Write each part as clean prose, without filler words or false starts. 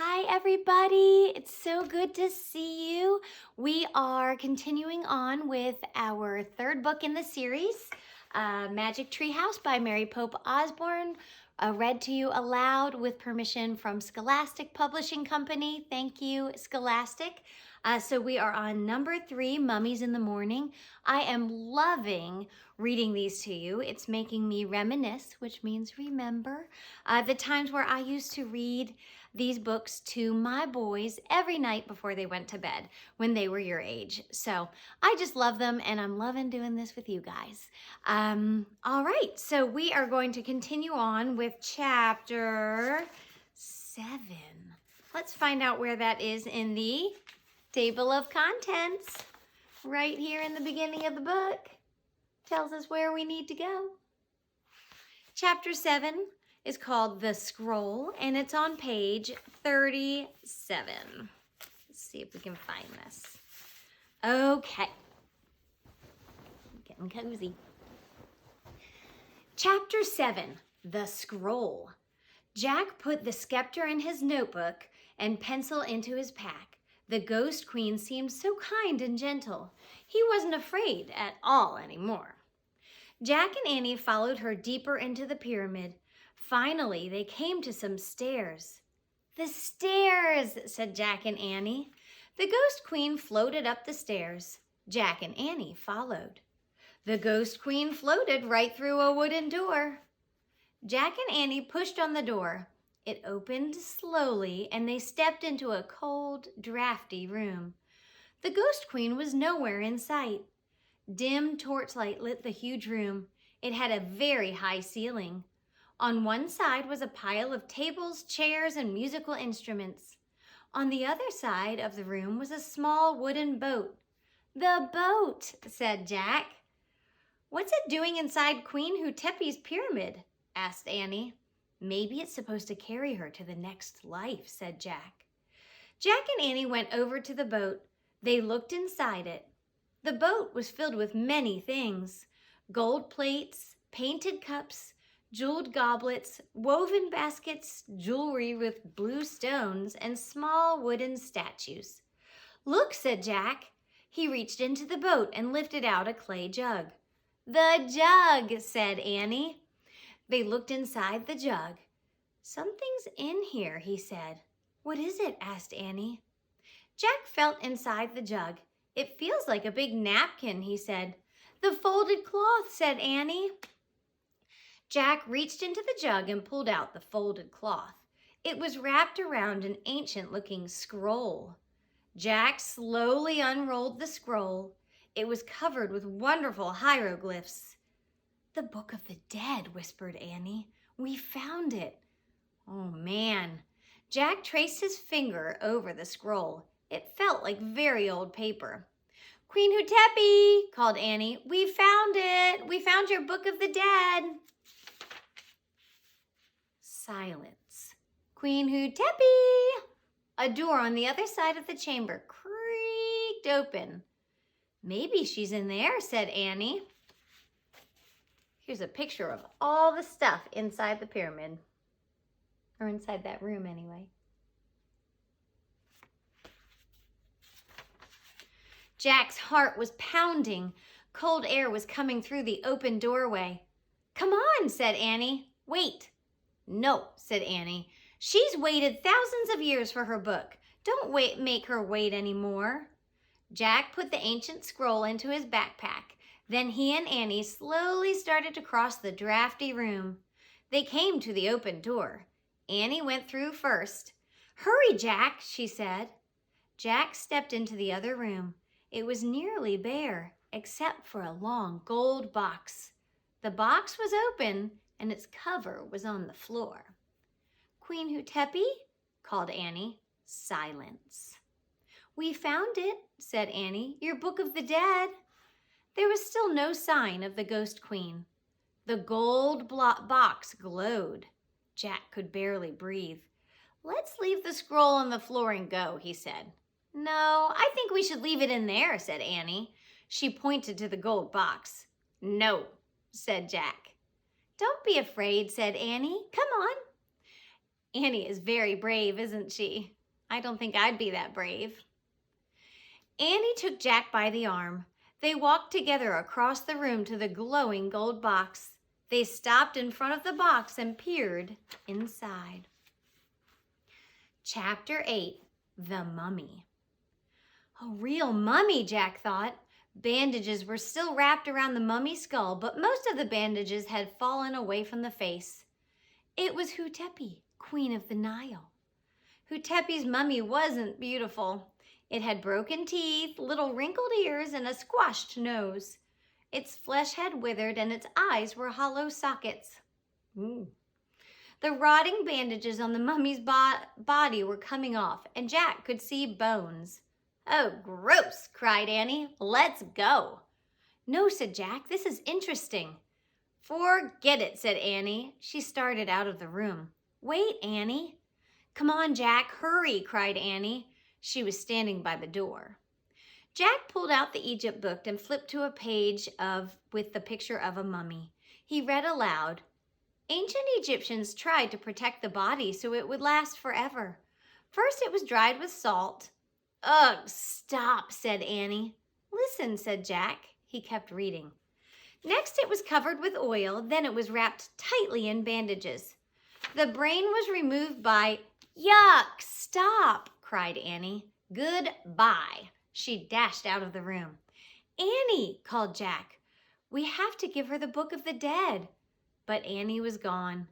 Hi everybody, it's so good to see you. We are continuing on with our third book in the series, Magic Tree House by Mary Pope Osborne, read to you aloud with permission from Scholastic Publishing Company. Thank you, Scholastic. So we are on number 3, Mummies in the Morning. I am loving reading these to you. It's making me reminisce, which means remember, the times where I used to read these books to my boys every night before they went to bed when they were your age. So I just love them, and I'm loving doing this with you guys. All right, so we are going to continue on with chapter 7. Let's find out where that is in the table of contents. Right here in the beginning of the book tells us where we need to go. Chapter 7 is called The Scroll, and it's on page 37. Let's see if we can find this. Okay. Getting cozy. Chapter 7, The Scroll. Jack put the scepter in his notebook and pencil into his pack. The Ghost Queen seemed so kind and gentle. He wasn't afraid at all anymore. Jack and Annie followed her deeper into the pyramid. Finally, they came to some stairs. "The stairs," said Jack and Annie. The Ghost Queen floated up the stairs. Jack and Annie followed. The Ghost Queen floated right through a wooden door. Jack and Annie pushed on the door. It opened slowly, and they stepped into a cold, drafty room. The Ghost Queen was nowhere in sight. Dim torchlight lit the huge room. It had a very high ceiling. On one side was a pile of tables, chairs, and musical instruments. On the other side of the room was a small wooden boat. "The boat," said Jack. "What's it doing inside Queen Hotepi's pyramid?" asked Annie. "Maybe it's supposed to carry her to the next life," said Jack. Jack and Annie went over to the boat. They looked inside it. The boat was filled with many things: gold plates, painted cups, jeweled goblets, woven baskets, jewelry with blue stones, and small wooden statues. "Look," said Jack. He reached into the boat and lifted out a clay jug. "The jug," said Annie. They looked inside the jug. "Something's in here," he said. "What is it?" asked Annie. Jack felt inside the jug. "It feels like a big napkin," he said. "The folded cloth," said Annie. Jack reached into the jug and pulled out the folded cloth. It was wrapped around an ancient-looking scroll. Jack slowly unrolled the scroll. It was covered with wonderful hieroglyphs. "The Book of the Dead," whispered Annie. "We found it." Oh, man. Jack traced his finger over the scroll. It felt like very old paper. "Queen Hotepi," called Annie. "We found it. We found your Book of the Dead." Silence. "Queen Hotepi!" A door on the other side of the chamber creaked open. "Maybe she's in there," said Annie. Here's a picture of all the stuff inside the pyramid. Or inside that room, anyway. Jack's heart was pounding. Cold air was coming through the open doorway. "Come on," said Annie. "Wait." "No," said Annie. "She's waited thousands of years for her book. Don't make her wait anymore." Jack put the ancient scroll into his backpack. Then he and Annie slowly started to cross the drafty room. They came to the open door. Annie went through first. "Hurry, Jack," she said. Jack stepped into the other room. It was nearly bare, except for a long gold box. The box was open, and its cover was on the floor. "Queen Hotepi," called Annie. Silence. "We found it," said Annie. "Your Book of the Dead." There was still no sign of the Ghost Queen. The gold box glowed. Jack could barely breathe. "Let's leave the scroll on the floor and go," he said. "No, I think we should leave it in there," said Annie. She pointed to the gold box. "No," said Jack. "Don't be afraid," said Annie. "Come on." Annie is very brave, isn't she? I don't think I'd be that brave. Annie took Jack by the arm. They walked together across the room to the glowing gold box. They stopped in front of the box and peered inside. Chapter 8, The Mummy. A real mummy, Jack thought. Bandages were still wrapped around the mummy's skull, but most of the bandages had fallen away from the face. It was Hutepi, Queen of the Nile. Hutepi's mummy wasn't beautiful. It had broken teeth, little wrinkled ears, and a squashed nose. Its flesh had withered, and its eyes were hollow sockets. The rotting bandages on the mummy's body were coming off, and Jack could see bones. "Oh, gross," cried Annie. "Let's go." "No," said Jack. "This is interesting." "Forget it," said Annie. She started out of the room. "Wait, Annie." "Come on, Jack, hurry," cried Annie. She was standing by the door. Jack pulled out the Egypt book and flipped to a page with the picture of a mummy. He read aloud, "Ancient Egyptians tried to protect the body so it would last forever. First it was dried with salt." "Ugh, stop," said Annie. "Listen," said Jack. He kept reading. "Next it was covered with oil, then it was wrapped tightly in bandages. The brain was removed by—" "Yuck, stop," cried Annie. "Goodbye." She dashed out of the room. "Annie," called Jack. "We have to give her the Book of the Dead." But Annie was gone.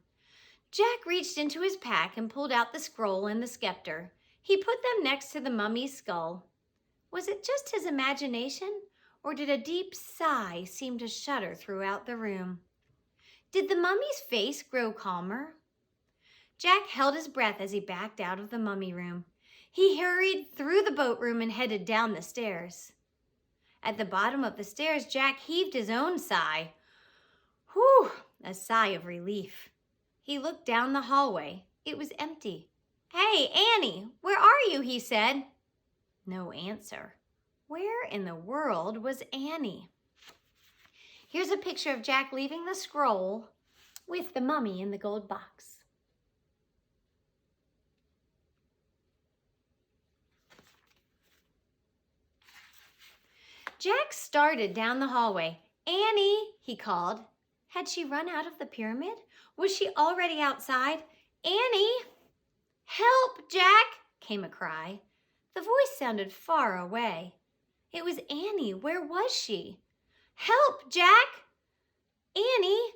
Jack reached into his pack and pulled out the scroll and the scepter. He put them next to the mummy's skull. Was it just his imagination, or did a deep sigh seem to shudder throughout the room? Did the mummy's face grow calmer? Jack held his breath as he backed out of the mummy room. He hurried through the boat room and headed down the stairs. At the bottom of the stairs, Jack heaved his own sigh. Whew, a sigh of relief. He looked down the hallway. It was empty. "Hey, Annie, where are you?" he said. No answer. Where in the world was Annie? Here's a picture of Jack leaving the scroll with the mummy in the gold box. Jack started down the hallway. "Annie," he called. Had she run out of the pyramid? Was she already outside? "Annie!" "Help, Jack!" came a cry. The voice sounded far away. It was Annie. Where was she? "Help, Jack!" "Annie!"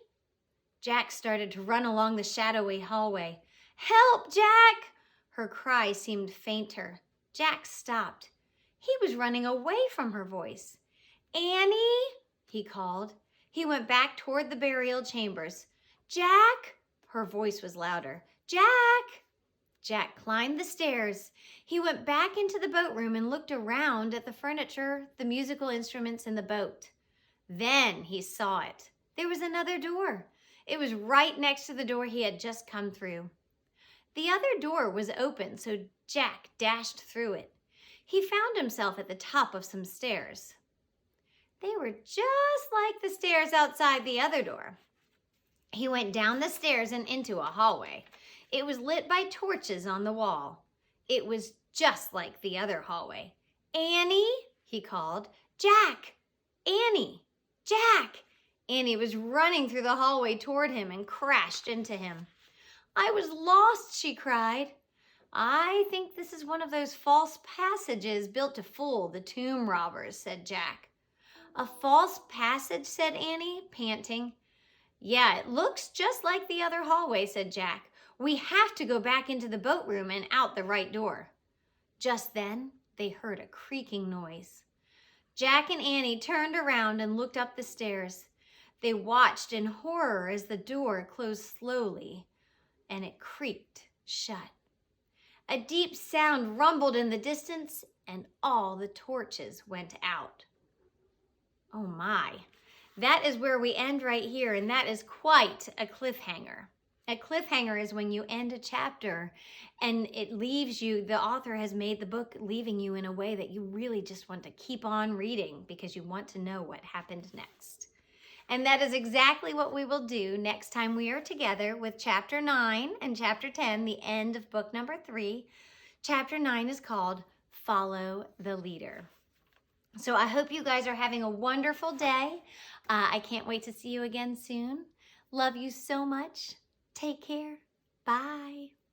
Jack started to run along the shadowy hallway. "Help, Jack!" Her cry seemed fainter. Jack stopped. He was running away from her voice. "Annie!" he called. He went back toward the burial chambers. "Jack!" Her voice was louder. "Jack!" Jack climbed the stairs. He went back into the boat room and looked around at the furniture, the musical instruments in the boat. Then he saw it. There was another door. It was right next to the door he had just come through. The other door was open, so Jack dashed through it. He found himself at the top of some stairs. They were just like the stairs outside the other door. He went down the stairs and into a hallway. It was lit by torches on the wall. It was just like the other hallway. "Annie!" he called. "Jack! Annie! Jack!" Annie was running through the hallway toward him and crashed into him. "I was lost," she cried. "I think this is one of those false passages built to fool the tomb robbers," said Jack. "A false passage?" said Annie, panting. "Yeah, it looks just like the other hallway," said Jack. "We have to go back into the boat room and out the right door." Just then, they heard a creaking noise. Jack and Annie turned around and looked up the stairs. They watched in horror as the door closed slowly, and it creaked shut. A deep sound rumbled in the distance, and all the torches went out. Oh my. That is where we end right here, and that is quite a cliffhanger. A cliffhanger is when you end a chapter and it leaves you, the author has made the book leaving you in a way that you really just want to keep on reading because you want to know what happened next. And that is exactly what we will do next time we are together with Chapter 9 and Chapter 10, the end of book number 3. Chapter 9 is called Follow the Leader. So I hope you guys are having a wonderful day. I can't wait to see you again soon. Love you so much. Take care. Bye.